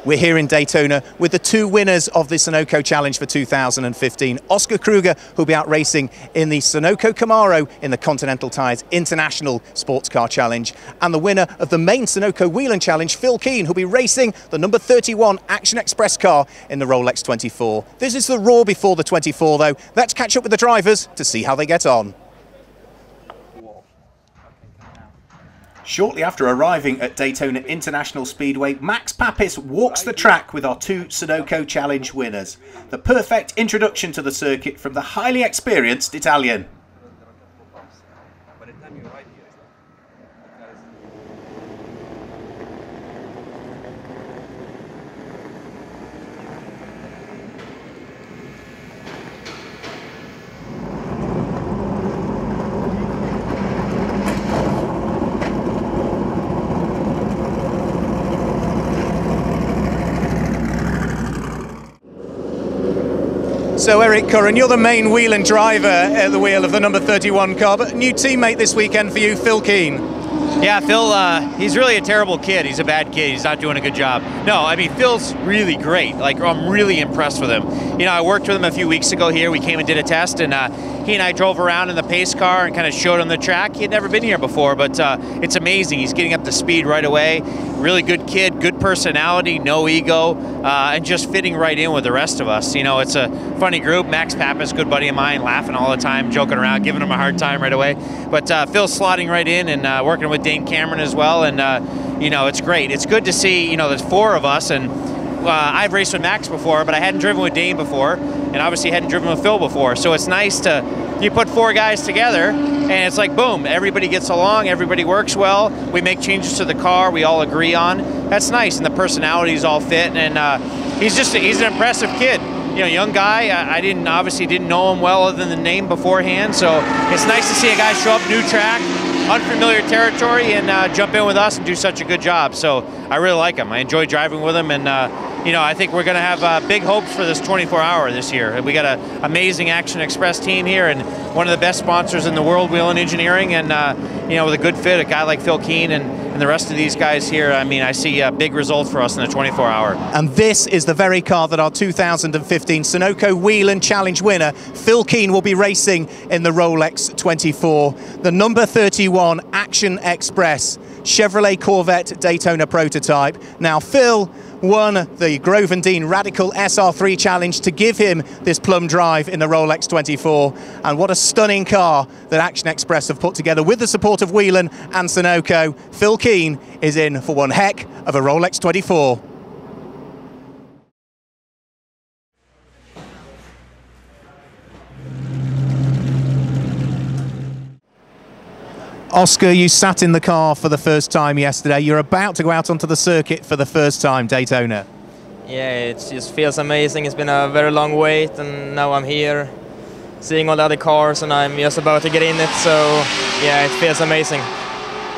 We're here in Daytona with the two winners of the Sunoco Challenge for 2015. Oscar Krüger, who'll be out racing in the Sunoco Camaro in the Continental Tires International Sports Car Challenge, and the winner of the main Sunoco Whelen Challenge, Phil Keen, who'll be racing the number 31 Action Express car in the Rolex 24. This is the Roar Before the 24, though. Let's catch up with the drivers to see how they get on. Shortly after arriving at Daytona International Speedway, Max Papis walks the track with our two Sunoco Challenge winners. The perfect introduction to the circuit from the highly experienced Italian. So Eric Curran, you're the main Whelen driver at the wheel of the number 31 car, but a new teammate this weekend for you, Phil Keen. Yeah, Phil, he's really a terrible kid. He's a bad kid. He's not doing a good job. No, I mean, Phil's really great. Like, I'm really impressed with him. You know, I worked with him a few weeks ago here. We came and did a test, and he and I drove around in the pace car and kind of showed him the track. He had never been here before, but it's amazing. He's getting up to speed right away. Really good kid, good personality, no ego, and just fitting right in with the rest of us. You know, it's a funny group. Max Papis, good buddy of mine, laughing all the time, joking around, giving him a hard time right away. But Phil's slotting right in and working with Dane Cameron as well, and you know, it's great. It's good to see, you know, there's four of us, and I've raced with Max before, but I hadn't driven with Dane before, and obviously hadn't driven with Phil before, so it's nice to, you put four guys together, and it's like, boom, everybody gets along, everybody works well, we make changes to the car we all agree on. That's nice, and the personalities all fit, and he's an impressive kid. You know, young guy. I obviously didn't know him well other than the name beforehand, so it's nice to see a guy show up, new track, unfamiliar territory, and jump in with us and do such a good job. So I really like him. I enjoy driving with him, and you know, I think we're going to have big hopes for this 24-hour this year. We got an amazing Action Express team here, and one of the best sponsors in the world, Whelen Engineering, and you know, with a good fit, a guy like Phil Keen and the rest of these guys here. I mean, I see big results for us in the 24-hour. And this is the very car that our 2015 Sunoco Whelen Challenge winner, Phil Keen, will be racing in the Rolex 24. The number 31 Action Express Chevrolet Corvette Daytona Prototype. Now, Phil won the Grove & Dean Radical SR3 Challenge to give him this plum drive in the Rolex 24. And what a stunning car that Action Express have put together with the support of Whelen and Sunoco. Phil Keen is in for one heck of a Rolex 24. Oscar, you sat in the car for the first time yesterday. You're about to go out onto the circuit for the first time, Daytona. Yeah, it just feels amazing. It's been a very long wait, and now I'm here, seeing all the other cars, and I'm just about to get in it, so yeah, it feels amazing.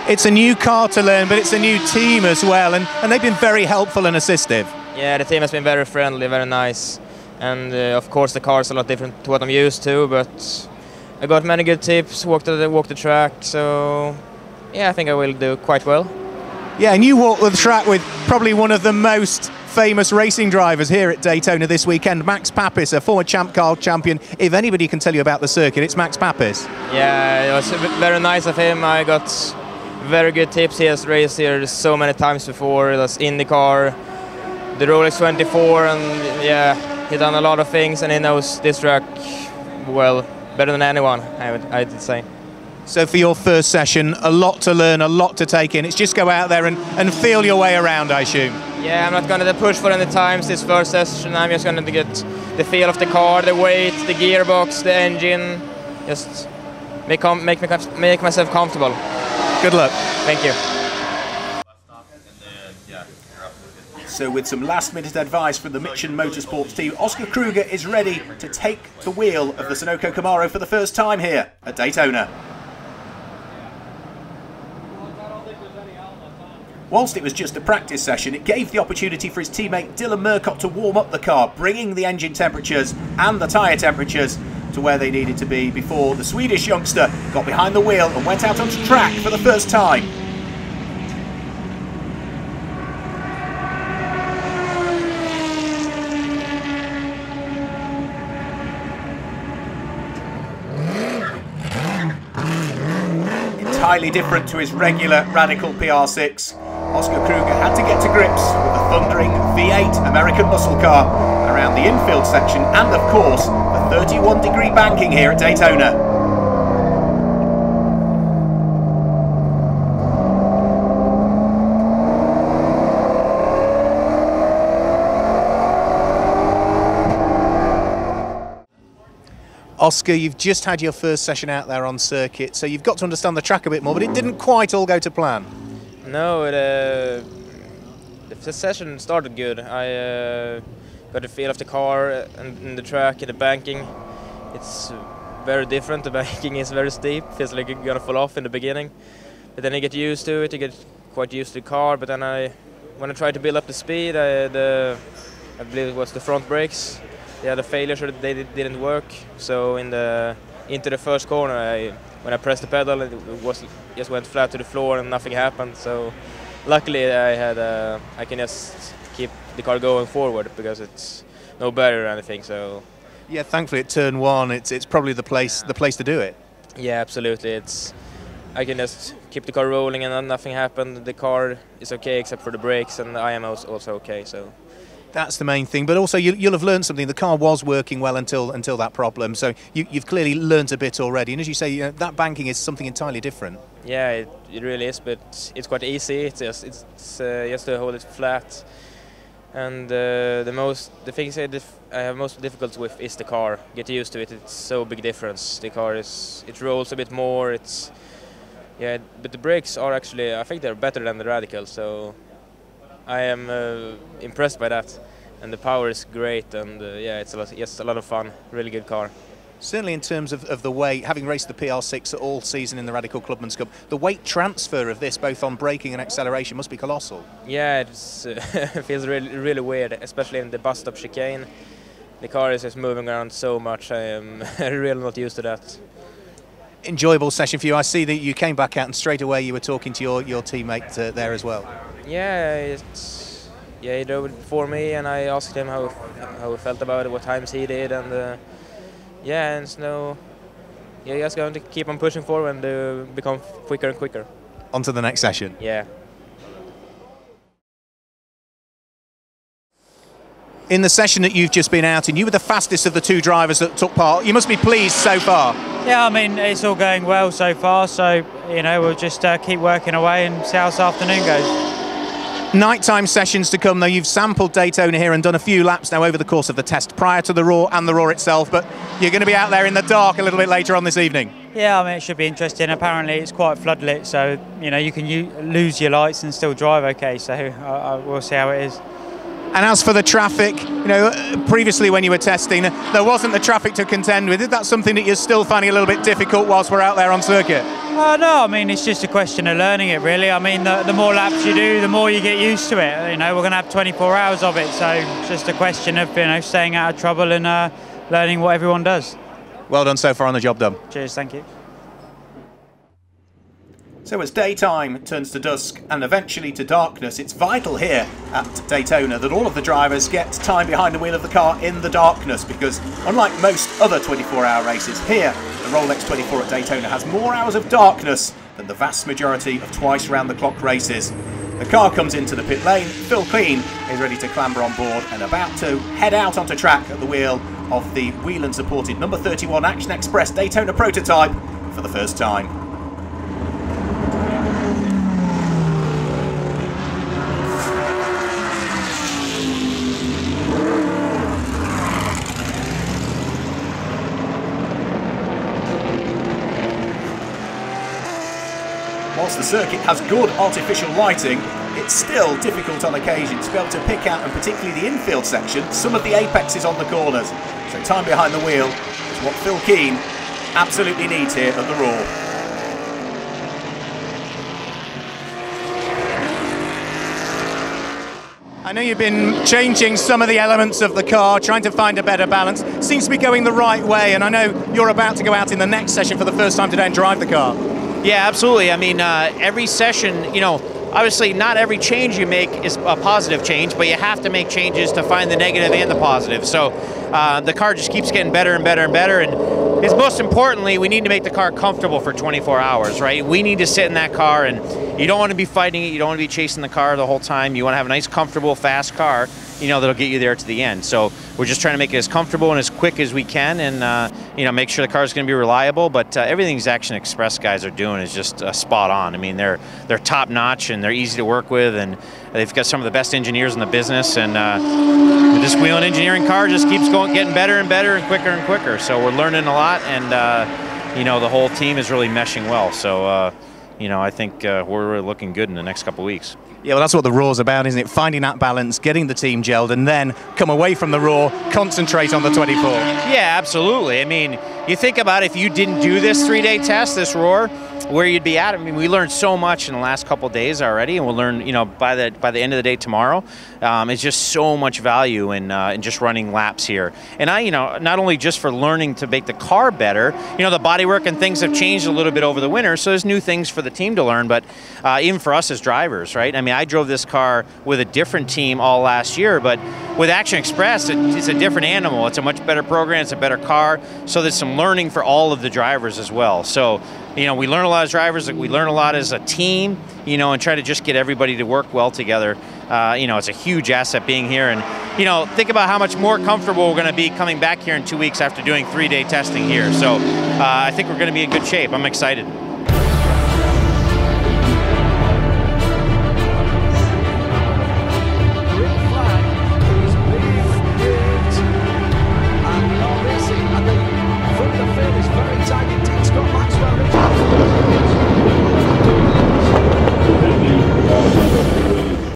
It's a new car to learn, but it's a new team as well, and they've been very helpful and assistive. Yeah, the team has been very friendly, very nice, and of course the car is a lot different to what I'm used to, but I got many good tips, walked the track, so yeah, I think I will do quite well. Yeah, and you walked the track with probably one of the most famous racing drivers here at Daytona this weekend, Max Papis, a former Champ Car champion. If anybody can tell you about the circuit, it's Max Papis. Yeah, it was very nice of him. I got very good tips. He has raced here so many times before. It was IndyCar, the Rolex 24, and yeah, he done a lot of things, and he knows this track well, better than anyone, I'd say. So for your first session, a lot to learn, a lot to take in. It's just go out there and feel your way around, I assume. Yeah, I'm not going to push for any times this first session. I'm just going to get the feel of the car, the weight, the gearbox, the engine. Just make myself comfortable. Good luck. Thank you. So with some last-minute advice from the Mitchin Motorsports team, Oscar Krüger is ready to take the wheel of the Sunoco Camaro for the first time here at Daytona. Whilst it was just a practice session, it gave the opportunity for his teammate Dylan Murcott to warm up the car, bringing the engine temperatures and the tyre temperatures to where they needed to be before the Swedish youngster got behind the wheel and went out onto track for the first time. entirely different to his regular Radical PR6. Oscar Kruger had to get to grips with the thundering V8 American muscle car around the infield section and, of course, the 31-degree banking here at Daytona. Oscar, you've just had your first session out there on circuit, so you've got to understand the track a bit more, but it didn't quite all go to plan. No, the session started good. I got a feel of the car and the track and the banking. It's very different. The banking is very steep. Feels like you're gonna fall off in the beginning, but then you get used to it. You get quite used to the car. But then when I tried to build up the speed, I believe it was the front brakes. They had a failure, so they didn't work. So into the first corner, when I pressed the pedal, it just went flat to the floor and nothing happened. So luckily, I can just keep the car going forward because it's no barrier or anything. So yeah, thankfully at turn one, it's probably the place to do it. Yeah, absolutely. I can just keep the car rolling and nothing happened. The car is okay except for the brakes, and I am also okay. So. That's the main thing, but also you'll have learned something. The car was working well until that problem, so you've clearly learned a bit already. And as you say, that banking is something entirely different. Yeah, it really is, but it's quite easy. It's just to hold it flat. And the things I have most difficulty with is the car. Get used to it. It's so big difference. The car it rolls a bit more. But the brakes are actually, I think they're better than the Radical. So. I am impressed by that, and the power is great, and it's a lot of fun. Really good car. Certainly in terms of the weight, having raced the PR6 all season in the Radical Clubman's Cup, the weight transfer of this, both on braking and acceleration, must be colossal. Yeah, it feels really weird, especially in the bus stop chicane. The car is just moving around so much. I am really not used to that. Enjoyable session for you. I see that you came back out and straight away you were talking to your teammate there as well. Yeah, he drove it before me, and I asked him how he felt about it, what times he did, and just going to keep on pushing forward and become quicker and quicker. On to the next session. Yeah. In the session that you've just been out in, you were the fastest of the two drivers that took part. You must be pleased so far. Yeah, I mean, it's all going well so far, so, we'll just keep working away and see how this afternoon goes. Nighttime sessions to come, though. You've sampled Daytona here and done a few laps now over the course of the test prior to the Roar and the Roar itself, but you're going to be out there in the dark a little bit later on this evening. Yeah, I mean, it should be interesting. Apparently it's quite floodlit, so you can lose your lights and still drive okay, so we'll see how it is. And as for the traffic, previously when you were testing, there wasn't the traffic to contend with. Is that something that you're still finding a little bit difficult whilst we're out there on circuit? No, I mean, it's just a question of learning it, really. I mean, the more laps you do, the more you get used to it. We're going to have 24 hours of it, so it's just a question of, staying out of trouble and learning what everyone does. Well done so far on the job done. Cheers, thank you. So as daytime turns to dusk and eventually to darkness, it's vital here at Daytona that all of the drivers get time behind the wheel of the car in the darkness, because unlike most other 24-hour races, here the Rolex 24 at Daytona has more hours of darkness than the vast majority of twice round-the-clock races. The car comes into the pit lane, Phil Clean is ready to clamber on board and about to head out onto track at the wheel of the Whelen-supported number 31 Action Express Daytona Prototype for the first time. Whilst the circuit has good artificial lighting, it's still difficult on occasion to be able to pick out, and particularly the infield section, some of the apexes on the corners. So time behind the wheel is what Phil Keen absolutely needs here at the Roar. I know you've been changing some of the elements of the car, trying to find a better balance. Seems to be going the right way, and I know you're about to go out in the next session for the first time today and drive the car. Yeah, absolutely. I mean, every session, obviously not every change you make is a positive change, but you have to make changes to find the negative and the positive. So the car just keeps getting better and better and better, and is most importantly, we need to make the car comfortable for 24 hours, right? We need to sit in that car, and you don't want to be fighting it. You don't want to be chasing the car the whole time. You want to have a nice, comfortable, fast car, you know, that'll get you there to the end. So we're just trying to make it as comfortable and as quick as we can, and you know, make sure the car is going to be reliable. But everything these Action Express guys are doing is just spot on. I mean, they're top notch, and they're easy to work with, and they've got some of the best engineers in the business. And this Whelen engineering car just keeps getting better and better and quicker. So we're learning a lot, and you know, the whole team is really meshing well. So you know, I think we're really looking good in the next couple of weeks. Yeah, well, that's what the Roar's about, isn't it? Finding that balance, getting the team gelled, and then come away from the Roar, concentrate on the 24. Yeah, absolutely. I mean, you think about if you didn't do this 3-day test, this Roar, where you'd be at. I mean, we learned so much in the last couple of days already, and we'll learn, you know, by the end of the day tomorrow. It's just so much value in just running laps here. And you know, not only just for learning to make the car better, you know, the bodywork and things have changed a little bit over the winter, so there's new things for the team to learn, but even for us as drivers, right? I mean, I drove this car with a different team all last year, but with Action Express, it's a different animal. It's a much better program, it's a better car, so there's some learning for all of the drivers as well. So, you know, we learn a lot as drivers, we learn a lot as a team, you know, and try to just get everybody to work well together. You know, it's a huge asset being here, and, you know, think about how much more comfortable we're going to be coming back here in 2 weeks after doing 3-day testing here. So I think we're going to be in good shape. I'm excited.